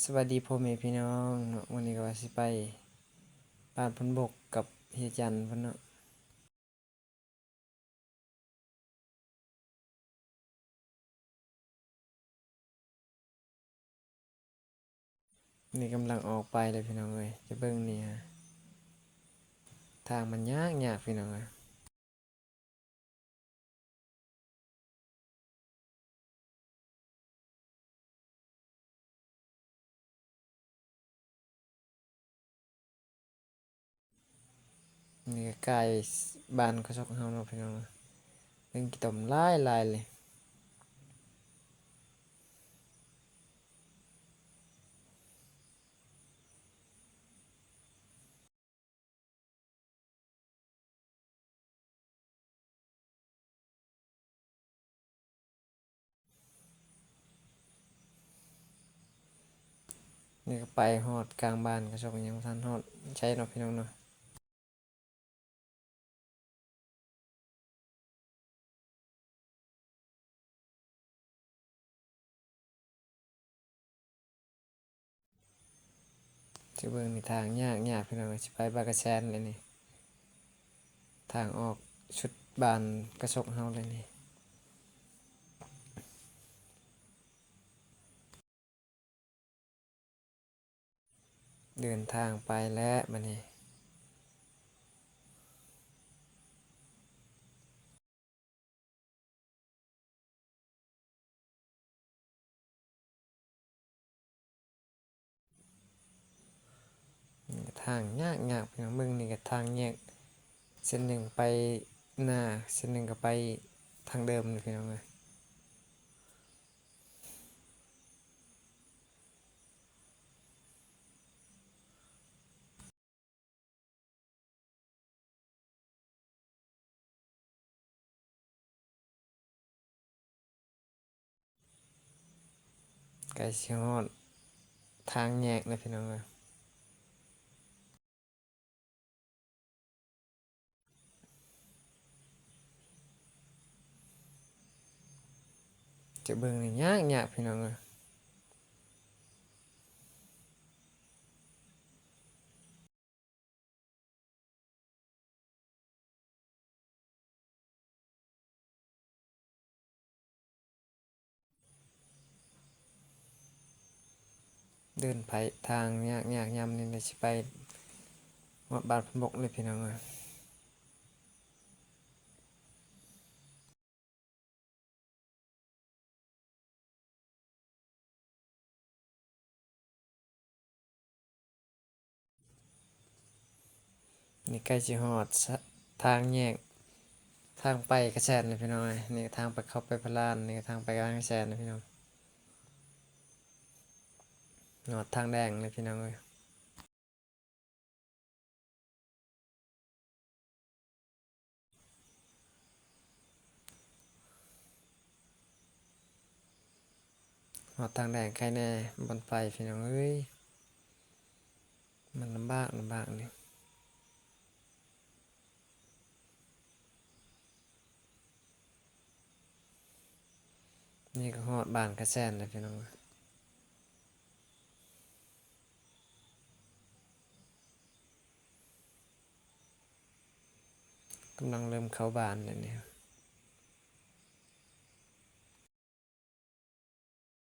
สวัสดีพ่อแม่พี่น้องเนาะวันนี้ก็ว่าสิไปบ้านเพิ่นบกกับเฮียจันเพิ่นเนาะนี่กำลังออกไปเลยพี่น้องเอ้ยจะเบิ่งนี่ฮะทางมันยากพี่น้องเอ้ยนี่ก็ใกล้บ้านเขาชกเฮาเนาะพี่น้องเบิ่งกี่ต่อมหลายเลยนี่ก็ไปฮอดกลางบ้านเขาชกยังบ่ทันฮอดใช่เนาะพี่น้องเนาะจะเบิ่งนี่ทางยากพี่น้องเอ้ยสิไปบางกะแสนเลยนี่ทางออกชุดบ้านกระชกเฮาเลยนี่เดินทางไปแล้วบัดนี้ ทางยากพี่น้องเบิ่งนี่ก็ทางแยกเส้นหนึ่งไปหน้าเส้นหนึ่งก็ไปทางเดิมนี่พี่น้องเอ้ยใกล้สิฮอดทางแยกเลยพี่น้องเอ้ยจะเบิ่งนี่ยากพี่น้องเอ้ยเดินไปทางยากยามนี่เลยสิไปฮอดบ้านพนบกเลยพี่น้องเอ้ยนี่ใกล้สิฮอดทางแยกทางไปกระแสนเลยพี่น้องเอ้ยนี่ทางไปเข้าไปพะลานนี่ทางไปกลางกระแสนเลยพี่น้องฮอดทางแดงเลยพี่น้องเอ้ยฮอดทางแดงใครแน่บนไฟพี่น้องเอ้ยมันลำบากนี่ นี่ก็ฮอดบ้านกระแสนเลยพี่น้องกำลังเริ่มเข้าบ้านเลยเนี่ย